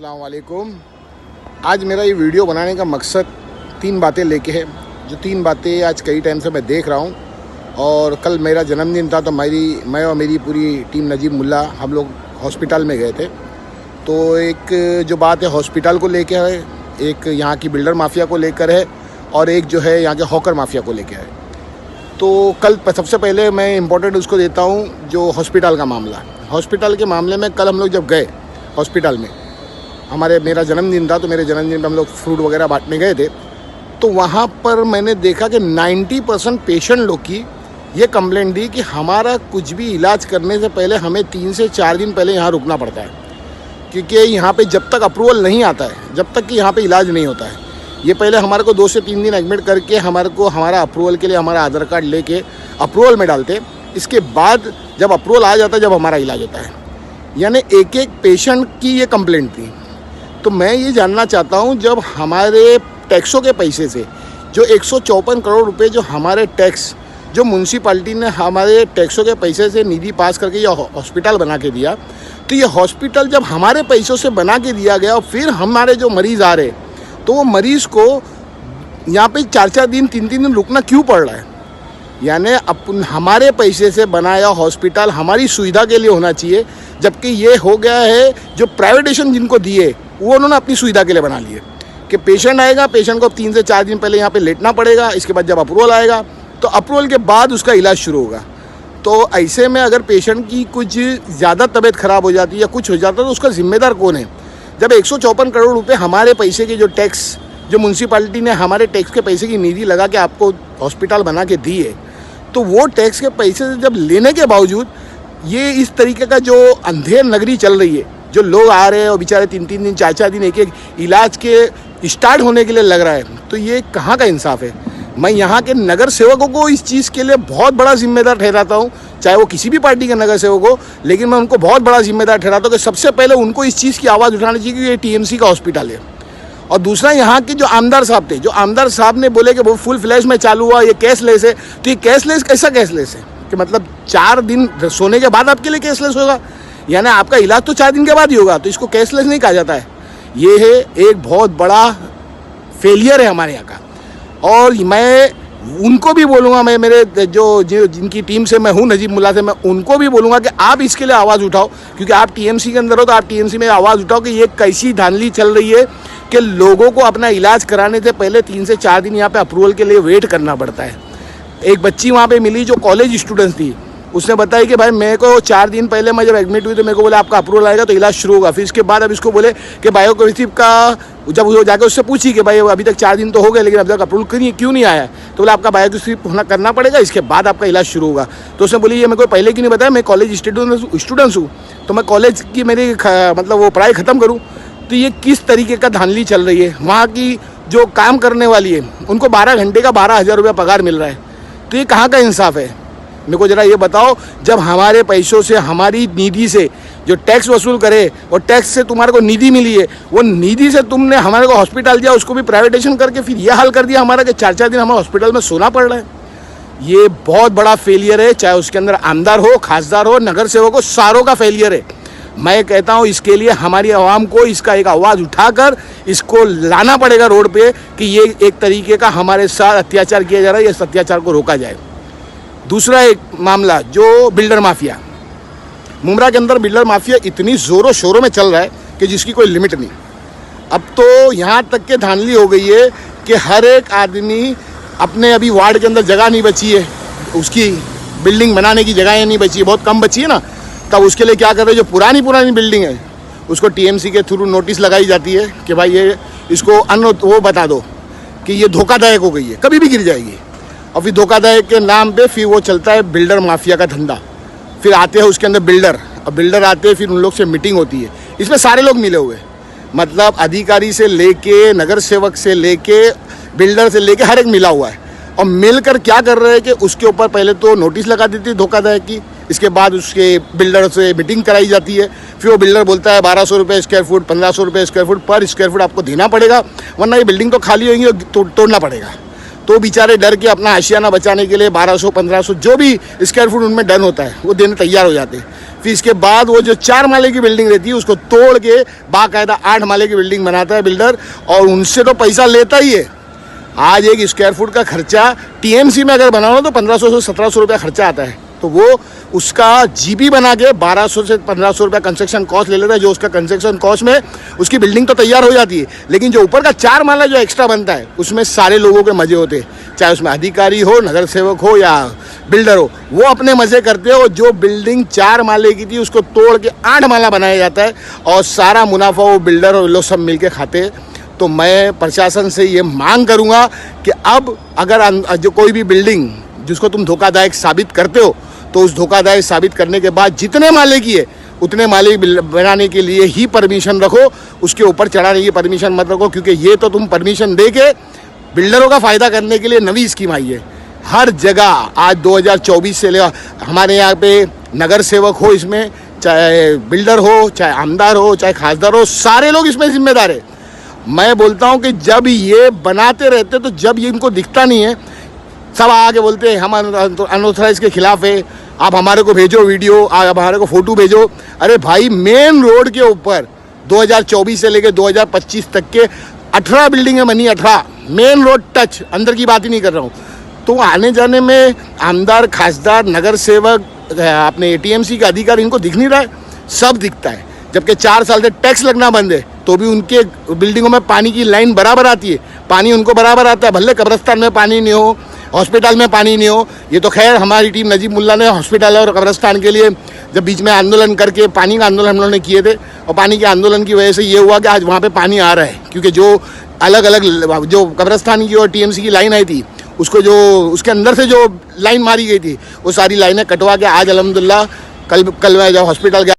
अस्सलाम वालेकुम। आज मेरा ये वीडियो बनाने का मकसद 3 बातें लेके है, जो 3 बातें आज कई टाइम से मैं देख रहा हूँ। और कल मेरा जन्मदिन था तो मैं और मेरी पूरी टीम नजीब मुल्ला हम लोग हॉस्पिटल में गए थे। तो एक जो बात है हॉस्पिटल को लेकर है, एक यहाँ की बिल्डर माफिया को लेकर है और एक जो है यहाँ के हॉकर माफिया को लेकर है। तो कल सबसे पहले मैं इम्पोर्टेंट उसको देता हूँ जो हॉस्पिटल का मामला। हॉस्पिटल के मामले में कल हम लोग जब गए हॉस्पिटल में, मेरा जन्मदिन था तो मेरे जन्मदिन में हम लोग फ्रूट वगैरह बांटने गए थे। तो वहाँ पर मैंने देखा कि 90% पेशेंट लोग की ये कंप्लेंट दी कि हमारा कुछ भी इलाज करने से पहले हमें 3 से 4 दिन पहले यहाँ रुकना पड़ता है, क्योंकि यहाँ पे जब तक अप्रूवल नहीं आता है, जब तक कि यहाँ पे इलाज नहीं होता है, ये पहले हमारे को 2 से 3 दिन एडमिट करके हमारा अप्रूवल के लिए हमारा आधार कार्ड लेके अप्रूवल में डालते। इसके बाद जब अप्रूवल आ जाता है, जब हमारा इलाज होता है। यानी एक एक पेशेंट की ये कंप्लेंट थी। तो मैं ये जानना चाहता हूँ, जब हमारे टैक्सों के पैसे से जो 154 करोड़ रुपए जो हमारे टैक्स जो म्यूनसिपाल्टी ने हमारे टैक्सों के पैसे से निधि पास करके ये हॉस्पिटल बना के दिया, तो ये हॉस्पिटल जब हमारे पैसों से बना के दिया गया और फिर हमारे जो मरीज़ आ रहे, तो वो मरीज़ को यहाँ पे 4-4 दिन 3-3 दिन रुकना क्यों पड़ रहा है? यानी हमारे पैसे से बनाया हॉस्पिटल हमारी सुविधा के लिए होना चाहिए, जबकि ये हो गया है जो प्राइवेटेशन जिनको दिए वो उन्होंने अपनी सुविधा के लिए बना लिए कि पेशेंट आएगा, पेशेंट को 3 से 4 दिन पहले यहाँ पे लेटना पड़ेगा, इसके बाद जब अप्रूवल आएगा तो अप्रूवल के बाद उसका इलाज शुरू होगा। तो ऐसे में अगर पेशेंट की कुछ ज़्यादा तबीयत ख़राब हो जाती है या कुछ हो जाता है तो उसका जिम्मेदार कौन है? जब 154 करोड़ रुपए हमारे पैसे के जो टैक्स जो म्यूनसिपाल्टी ने हमारे टैक्स के पैसे की निधि लगा के आपको हॉस्पिटल बना के दी है, तो वो टैक्स के पैसे से जब लेने के बावजूद ये इस तरीके का जो अंधेर नगरी चल रही है, जो लोग आ रहे हैं और बेचारे 3-3 दिन 4-4 दिन एक इलाज के स्टार्ट होने के लिए लग रहा है, तो ये कहाँ का इंसाफ है? मैं यहाँ के नगर सेवकों को इस चीज़ के लिए बहुत बड़ा जिम्मेदार ठहराता हूँ, चाहे वो किसी भी पार्टी के नगर सेवक हो, लेकिन मैं उनको बहुत बड़ा जिम्मेदार ठहराता हूँ कि सबसे पहले उनको इस चीज़ की आवाज़ उठानी चाहिए कि ये टीएमसी का हॉस्पिटल है। और दूसरा, यहाँ के जो आमदार साहब थे, जो आमदार साहब ने बोले कि वो फुल फ्लैश में चालू हुआ, ये कैशलेस है, तो ये कैशलेस कैसा कैशलेस है कि मतलब 4 दिन सोने के बाद आपके लिए कैशलेस होगा? यानी आपका इलाज तो 4 दिन के बाद ही होगा, तो इसको कैशलेस नहीं कहा जाता है। ये है एक बहुत बड़ा फेलियर है हमारे यहाँ का। और मैं उनको भी बोलूँगा, मैं मेरे जो जिनकी टीम से मैं हूँ नजीब मुल्ला से, मैं उनको भी बोलूँगा कि आप इसके लिए आवाज़ उठाओ, क्योंकि आप टीएमसी के अंदर हो तो आप टीएमसी में आवाज़ उठाओ कि ये कैसी धांधली चल रही है कि लोगों को अपना इलाज कराने से पहले 3 से 4 दिन यहाँ पे अप्रूवल के लिए वेट करना पड़ता है। एक बच्ची वहाँ पे मिली जो कॉलेज स्टूडेंट थी, उसने बताया कि भाई मेरे को 4 दिन पहले मैं जब एडमिट हुई तो मेरे को बोला आपका अप्रूवल आएगा तो इलाज शुरू होगा। फिर इसके बाद अब इसको बोले कि बायोकेमिस्ट्री का, जब वो जाकर उससे पूछी कि भाई अभी तक 4 दिन तो हो गए लेकिन अब तक अप्रूवल क्यों नहीं आया, तो बोला आपका बायोकेमिस्ट्री करना पड़ेगा, इसके बाद आपका इलाज शुरू होगा। तो उसने बोली ये मेरे को पहले क्यों नहीं बताया, मैं कॉलेज स्टूडेंट्स हूँ, तो मैं कॉलेज की मेरी मतलब वो पढ़ाई ख़त्म करूँ। तो ये किस तरीके का धांधली चल रही है? वहाँ की जो काम करने वाली है उनको 12 घंटे का 12,000 रुपये पगार मिल रहा है, तो ये कहाँ का इंसाफ है? मेरे को ज़रा ये बताओ, जब हमारे पैसों से हमारी निधि से जो टैक्स वसूल करे और टैक्स से तुम्हारे को निधि मिली है, वो निधि से तुमने हमारे को हॉस्पिटल दिया, उसको भी प्राइवेटेशन करके फिर ये हाल कर दिया हमारा कि 4-4 दिन हमें हॉस्पिटल में सोना पड़ रहा है। ये बहुत बड़ा फेलियर है, चाहे उसके अंदर आमदार हो, खासदार हो, नगर सेवक हो, सारों का फेलियर है। मैं कहता हूँ इसके लिए हमारी आवाम को इसका एक आवाज़ उठाकर इसको लाना पड़ेगा रोड पे कि ये एक तरीके का हमारे साथ अत्याचार किया जा रहा है, इस अत्याचार को रोका जाए। दूसरा एक मामला जो बिल्डर माफिया, मुमरा के अंदर बिल्डर माफिया इतनी ज़ोरों शोरों में चल रहा है कि जिसकी कोई लिमिट नहीं। अब तो यहाँ तक के धांधली हो गई है कि हर एक आदमी अपने अभी वार्ड के अंदर जगह नहीं बची है, उसकी बिल्डिंग बनाने की जगह नहीं बची है, बहुत कम बची है ना, तब उसके लिए क्या कर रहे हैं, जो पुरानी बिल्डिंग है उसको टीएमसी के थ्रू नोटिस लगाई जाती है कि भाई ये इसको वो बता दो कि ये धोखादायक हो गई है, कभी भी गिर जाएगी। और फिर धोखादायक के नाम पे फिर वो चलता है बिल्डर माफिया का धंधा। फिर आते हैं उसके अंदर बिल्डर, अब बिल्डर आते हैं, फिर उन लोग से मीटिंग होती है, इसमें सारे लोग मिले हुए, मतलब अधिकारी से लेके नगर सेवक से लेके बिल्डर से लेके हर एक मिला हुआ है। और मिलकर क्या कर रहे हैं कि उसके ऊपर पहले तो नोटिस लगा देती है धोखादायक की, इसके बाद उसके बिल्डर से मीटिंग कराई जाती है, फिर वो बिल्डर बोलता है 1200 रुपये स्क्वायर फुट, 1500 रुपये स्क्वायर फुट पर स्क्वायर फुट आपको देना पड़ेगा, वरना ये बिल्डिंग तो खाली होगी और तोड़ना पड़ेगा। तो बेचारे डर के अपना आशियाना बचाने के लिए 1200-1500 जो भी स्क्वायर फुट उनमें डन होता है वो देने तैयार हो जाते हैं। फिर इसके बाद वो जो 4 माले की बिल्डिंग रहती है उसको तोड़ के बाकायदा 8 माले की बिल्डिंग बनाता है बिल्डर, और उनसे तो पैसा लेता ही है। आज एक स्क्वायर फुट का खर्चा टीएमसी में अगर बनाओ तो 1500 से 1700 रुपया खर्चा आता है, तो वो उसका जीबी बना के 1200 से 1500 रुपया कंस्ट्रक्शन कॉस्ट ले लेता है, जो उसका कंस्ट्रक्शन कॉस्ट में उसकी बिल्डिंग तो तैयार हो जाती है, लेकिन जो ऊपर का 4 माला जो एक्स्ट्रा बनता है उसमें सारे लोगों के मजे होते हैं, चाहे उसमें अधिकारी हो, नगर सेवक हो या बिल्डर हो, वो अपने मजे करते हो। जो बिल्डिंग 4 माले की थी उसको तोड़ के 8 माला बनाया जाता है और सारा मुनाफा वो बिल्डर और लोग सब मिल के खाते हैं। तो मैं प्रशासन से ये मांग करूँगा कि अब अगर जो कोई भी बिल्डिंग जिसको तुम धोखादायक साबित करते हो तो उस धोखादायक साबित करने के बाद जितने माले की है उतने माले बनाने के लिए ही परमिशन रखो, उसके ऊपर चढ़ाने की परमिशन मत रखो, क्योंकि ये तो तुम परमिशन दे के बिल्डरों का फ़ायदा करने के लिए नवी स्कीम आई है। हर जगह आज 2024 से ले हमारे यहाँ पे नगर सेवक हो, इसमें चाहे बिल्डर हो, चाहे आमदार हो, चाहे खासदार हो, सारे लोग इसमें जिम्मेदार है। मैं बोलता हूँ कि जब ये बनाते रहते तो जब ये इनको दिखता नहीं है, सब आके बोलते हैं हम अनऑथराइज के खिलाफ है, आप हमारे को भेजो वीडियो, आप हमारे को फ़ोटो भेजो। अरे भाई, मेन रोड के ऊपर 2024 से लेकर 2025 तक के 18 बिल्डिंगें बनी, 18 मेन रोड टच, अंदर की बात ही नहीं कर रहा हूँ। तो आने जाने में आमदार, खासदार, नगर सेवक, अपने टीएमसी का अधिकारी इनको दिख नहीं रहा है, सब दिखता है। जबकि 4 साल से टैक्स लगना बंद है तो भी उनके बिल्डिंगों में पानी की लाइन बराबर आती है, पानी उनको बराबर आता है, भले कब्रिस्तान में पानी नहीं हो, हॉस्पिटल में पानी नहीं हो। ये तो खैर हमारी टीम नजीब मुल्ला ने हॉस्पिटल और कब्रिस्तान के लिए जब बीच में आंदोलन करके पानी का आंदोलन हम लोगों ने किए थे, और पानी के आंदोलन की वजह से ये हुआ कि आज वहाँ पे पानी आ रहा है, क्योंकि जो अलग अलग जो कब्रिस्तान की और टीएमसी की लाइन आई थी उसको जो उसके अंदर से जो लाइन मारी गई थी वो सारी लाइनें कटवा के आज अल्हम्दुलिल्लाह कल मैं जब हॉस्पिटल गया